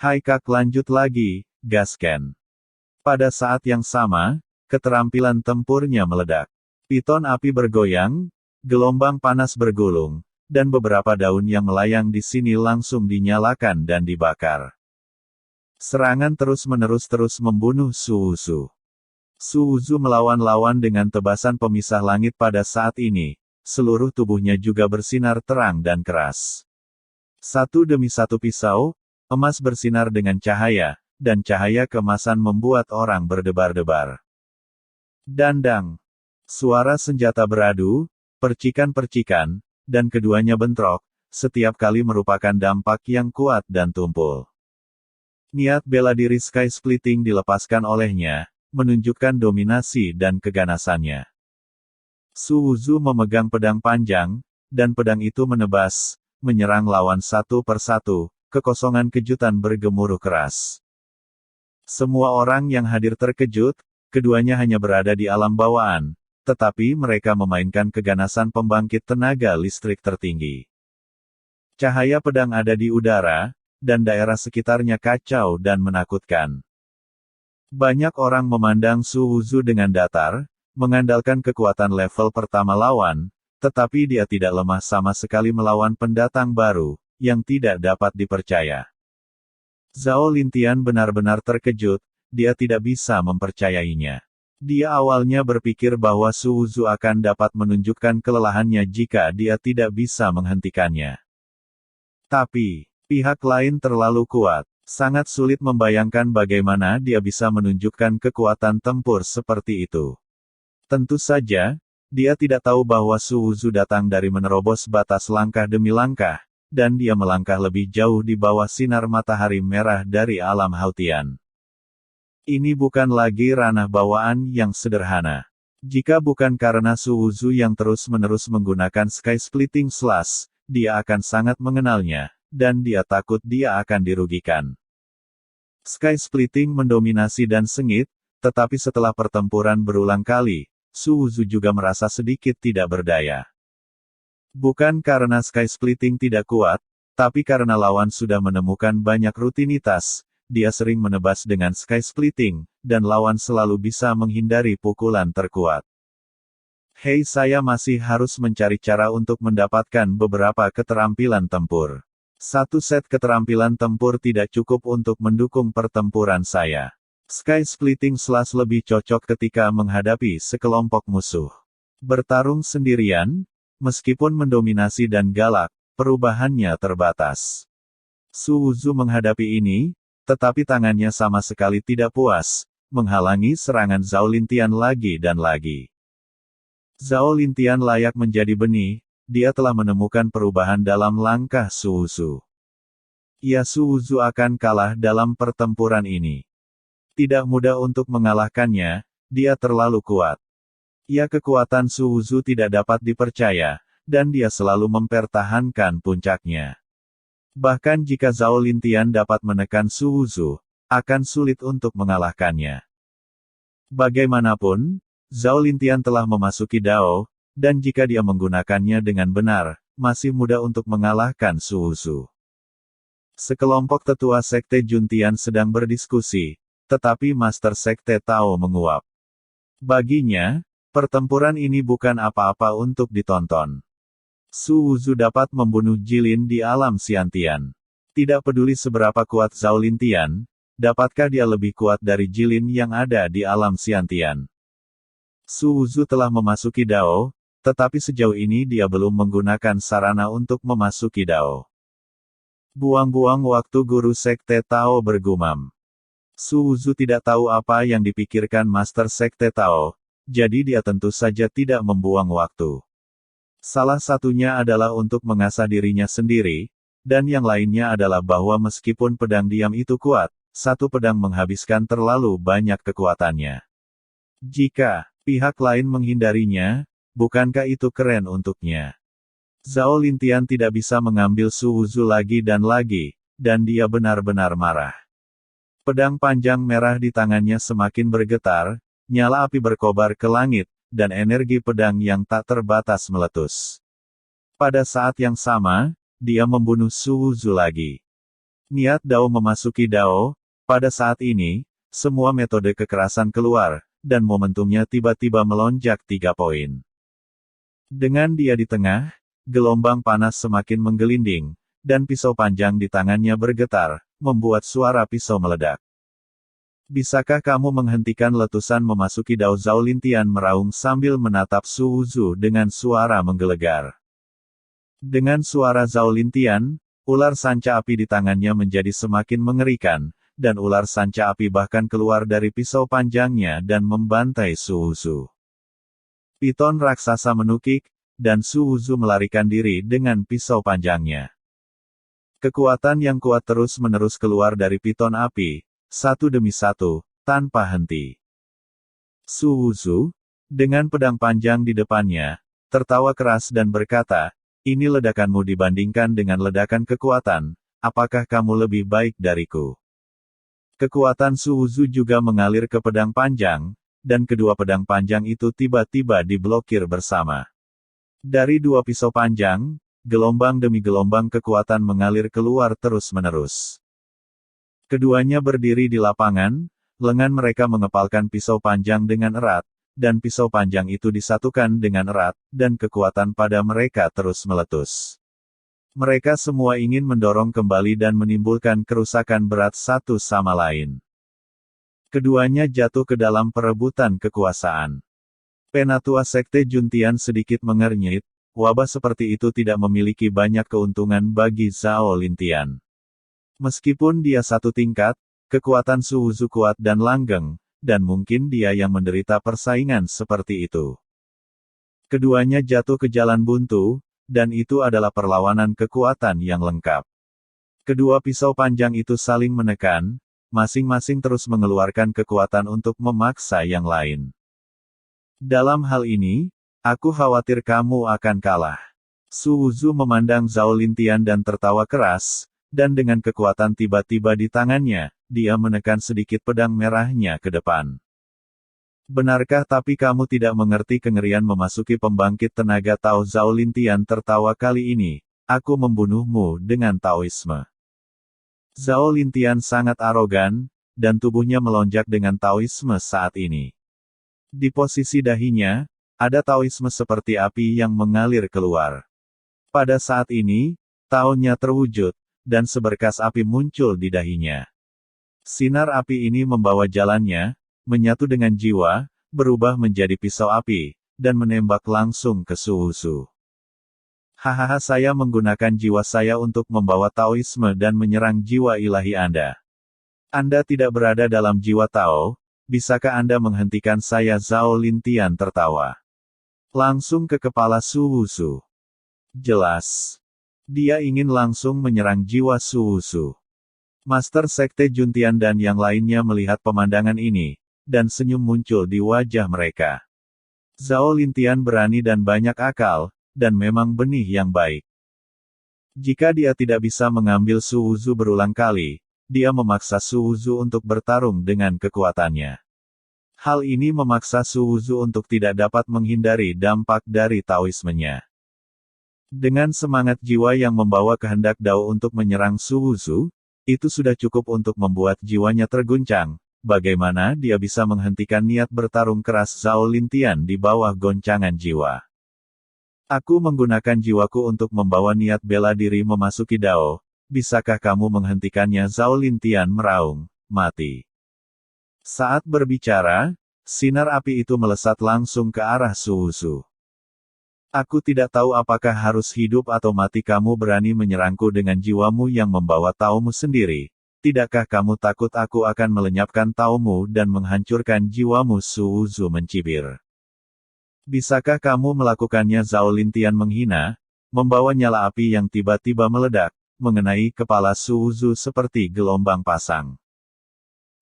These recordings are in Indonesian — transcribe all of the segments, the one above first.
Haikak lanjut lagi, gasken. Pada saat yang sama, keterampilan tempurnya meledak. Piton api bergoyang, gelombang panas bergulung, dan beberapa daun yang melayang di sini langsung dinyalakan dan dibakar. Serangan terus-menerus terus membunuh Su Wuzu. Su Wuzu melawan-lawan dengan tebasan pemisah langit pada saat ini, seluruh tubuhnya juga bersinar terang dan keras. Satu demi satu pisau, emas bersinar dengan cahaya, dan cahaya keemasan membuat orang berdebar-debar. Dandang. Suara senjata beradu, percikan-percikan, dan keduanya bentrok, setiap kali merupakan dampak yang kuat dan tumpul. Niat bela diri Sky Splitting dilepaskan olehnya, menunjukkan dominasi dan keganasannya. Su Wuzu memegang pedang panjang, dan pedang itu menebas, menyerang lawan satu persatu, kekosongan kejutan bergemuruh keras. Semua orang yang hadir terkejut, keduanya hanya berada di alam bawaan, tetapi mereka memainkan keganasan pembangkit tenaga listrik tertinggi. Cahaya pedang ada di udara, dan daerah sekitarnya kacau dan menakutkan. Banyak orang memandang Su Wuzu dengan datar, mengandalkan kekuatan level pertama lawan, tetapi dia tidak lemah sama sekali melawan pendatang baru, yang tidak dapat dipercaya. Zhao Lintian benar-benar terkejut, dia tidak bisa mempercayainya. Dia awalnya berpikir bahwa Su Wuzu akan dapat menunjukkan kelelahannya jika dia tidak bisa menghentikannya. Tapi, pihak lain terlalu kuat. Sangat sulit membayangkan bagaimana dia bisa menunjukkan kekuatan tempur seperti itu. Tentu saja, dia tidak tahu bahwa Su Wuzu datang dari menerobos batas langkah demi langkah, dan dia melangkah lebih jauh di bawah sinar matahari merah dari alam Hautian. Ini bukan lagi ranah bawaan yang sederhana. Jika bukan karena Su Wuzu yang terus-menerus menggunakan Sky Splitting Slash, dia akan sangat mengenalnya, dan dia takut dia akan dirugikan. Sky Splitting mendominasi dan sengit, tetapi setelah pertempuran berulang kali, Su Wuzu juga merasa sedikit tidak berdaya. Bukan karena Sky Splitting tidak kuat, tapi karena lawan sudah menemukan banyak rutinitas, dia sering menebas dengan Sky Splitting, dan lawan selalu bisa menghindari pukulan terkuat. Hei, saya masih harus mencari cara untuk mendapatkan beberapa keterampilan tempur. Satu set keterampilan tempur tidak cukup untuk mendukung pertempuran saya. Sky Splitting Slash lebih cocok ketika menghadapi sekelompok musuh. Bertarung sendirian, meskipun mendominasi dan galak, perubahannya terbatas. Su Wuzu menghadapi ini, tetapi tangannya sama sekali tidak puas, menghalangi serangan Zhao Lintian lagi dan lagi. Zhao Lintian layak menjadi benih, dia telah menemukan perubahan dalam langkah Su Wuzu. Su Wuzu akan kalah dalam pertempuran ini. Tidak mudah untuk mengalahkannya, dia terlalu kuat. Kekuatan Su Wuzu tidak dapat dipercaya, dan dia selalu mempertahankan puncaknya. Bahkan jika Zhao Lintian dapat menekan Su Wuzu, akan sulit untuk mengalahkannya. Bagaimanapun, Zhao Lintian telah memasuki Dao, dan jika dia menggunakannya dengan benar, masih mudah untuk mengalahkan Su Wuzu. Sekelompok tetua Sekte Juntian sedang berdiskusi, tetapi Master Sekte Tao menguap. Baginya, pertempuran ini bukan apa-apa untuk ditonton. Su Wuzu dapat membunuh Jilin di alam Xiantian. Tidak peduli seberapa kuat Zhao Lintian, dapatkah dia lebih kuat dari Jilin yang ada di alam Xiantian? Su Wuzu telah memasuki Dao, tetapi sejauh ini dia belum menggunakan sarana untuk memasuki Dao. Buang-buang waktu, guru Sekte Tao bergumam. Su Wuzu tidak tahu apa yang dipikirkan Master Sekte Tao, jadi dia tentu saja tidak membuang waktu. Salah satunya adalah untuk mengasah dirinya sendiri, dan yang lainnya adalah bahwa meskipun pedang diam itu kuat, satu pedang menghabiskan terlalu banyak kekuatannya. Jika pihak lain menghindarinya, bukankah itu keren untuknya? Zhao Lintian tidak bisa mengambil Su Wuzu lagi, dan dia benar-benar marah. Pedang panjang merah di tangannya semakin bergetar, nyala api berkobar ke langit, dan energi pedang yang tak terbatas meletus. Pada saat yang sama, dia membunuh Su Wuzu lagi. Niat Dao memasuki Dao. Pada saat ini, semua metode kekerasan keluar, dan momentumnya tiba-tiba melonjak 3 poin. Dengan dia di tengah, gelombang panas semakin menggelinding, dan pisau panjang di tangannya bergetar, membuat suara pisau meledak. Bisakah kamu menghentikan letusan memasuki Dao? Zhao Lintian meraung sambil menatap Su Wuzu dengan suara menggelegar. Dengan suara Zhao Lintian, ular sanca api di tangannya menjadi semakin mengerikan, dan ular sanca api bahkan keluar dari pisau panjangnya dan membantai Su Wuzu. Piton raksasa menukik, dan Su Wuzu melarikan diri dengan pisau panjangnya. Kekuatan yang kuat terus-menerus keluar dari piton api, satu demi satu, tanpa henti. Su Wuzu, dengan pedang panjang di depannya, tertawa keras dan berkata, "Ini ledakanmu dibandingkan dengan ledakan kekuatan, apakah kamu lebih baik dariku?" Kekuatan Su Wuzu juga mengalir ke pedang panjang, dan kedua pedang panjang itu tiba-tiba diblokir bersama. Dari dua pisau panjang, gelombang demi gelombang kekuatan mengalir keluar terus-menerus. Keduanya berdiri di lapangan, lengan mereka mengepalkan pisau panjang dengan erat, dan pisau panjang itu disatukan dengan erat, dan kekuatan pada mereka terus meletus. Mereka semua ingin mendorong kembali dan menimbulkan kerusakan berat satu sama lain. Keduanya jatuh ke dalam perebutan kekuasaan. Penatua Sekte Juntian sedikit mengernyit, wabah seperti itu tidak memiliki banyak keuntungan bagi Zhao Lintian. Meskipun dia satu tingkat, kekuatan Su Wuzu kuat dan langgeng, dan mungkin dia yang menderita persaingan seperti itu. Keduanya jatuh ke jalan buntu, dan itu adalah perlawanan kekuatan yang lengkap. Kedua pisau panjang itu saling menekan, masing-masing terus mengeluarkan kekuatan untuk memaksa yang lain. Dalam hal ini, aku khawatir kamu akan kalah. Su Wuzu memandang Zhao Lintian dan tertawa keras, dan dengan kekuatan tiba-tiba di tangannya, dia menekan sedikit pedang merahnya ke depan. Benarkah tapi kamu tidak mengerti kengerian memasuki pembangkit tenaga Tao? Zhao Lintian tertawa kali ini, aku membunuhmu dengan Taoisme. Zhao Lintian sangat arogan, dan tubuhnya melonjak dengan Taoisme saat ini. Di posisi dahinya, ada Taoisme seperti api yang mengalir keluar. Pada saat ini, Tao-nya terwujud, dan seberkas api muncul di dahinya. Sinar api ini membawa jalannya, menyatu dengan jiwa, berubah menjadi pisau api, dan menembak langsung ke Su Wuzu. Hahaha, saya menggunakan jiwa saya untuk membawa Taoisme dan menyerang jiwa ilahi Anda. Anda tidak berada dalam jiwa Tao, bisakah Anda menghentikan saya? Zhao Lintian tertawa. Langsung ke kepala Su Wuzu. Jelas. Dia ingin langsung menyerang jiwa Su Wuzu. Master Sekte Juntian dan yang lainnya melihat pemandangan ini, dan senyum muncul di wajah mereka. Zhao Lintian berani dan banyak akal, dan memang benih yang baik. Jika dia tidak bisa mengambil Su Wuzu berulang kali, dia memaksa Su Wuzu untuk bertarung dengan kekuatannya. Hal ini memaksa Su Wuzu untuk tidak dapat menghindari dampak dari Taoismenya. Dengan semangat jiwa yang membawa kehendak Dao untuk menyerang Su Wuzu, itu sudah cukup untuk membuat jiwanya terguncang. Bagaimana dia bisa menghentikan niat bertarung keras Zhao Lintian di bawah goncangan jiwa? Aku menggunakan jiwaku untuk membawa niat bela diri memasuki Dao. Bisakah kamu menghentikannya? Zhao Lintian meraung, mati. Saat berbicara, sinar api itu melesat langsung ke arah Su Wuzu. Aku tidak tahu apakah harus hidup atau mati. Kamu berani menyerangku dengan jiwamu yang membawa Taomu sendiri. Tidakkah kamu takut aku akan melenyapkan Taomu dan menghancurkan jiwamu? Su Wuzu mencibir. Bisakah kamu melakukannya? Zhao Lintian menghina, membawa nyala api yang tiba-tiba meledak, mengenai kepala Su Wuzu seperti gelombang pasang.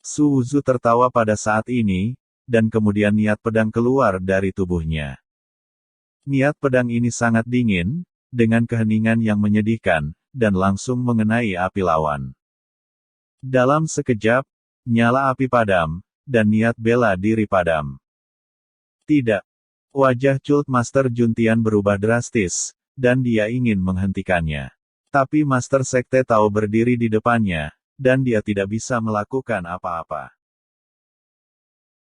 Su Wuzu tertawa pada saat ini, dan kemudian niat pedang keluar dari tubuhnya. Niat pedang ini sangat dingin, dengan keheningan yang menyedihkan, dan langsung mengenai api lawan. Dalam sekejap, nyala api padam, dan niat bela diri padam. Tidak. Wajah Cult Master Juntian berubah drastis, dan dia ingin menghentikannya. Tapi Master Sekte tahu berdiri di depannya, dan dia tidak bisa melakukan apa-apa.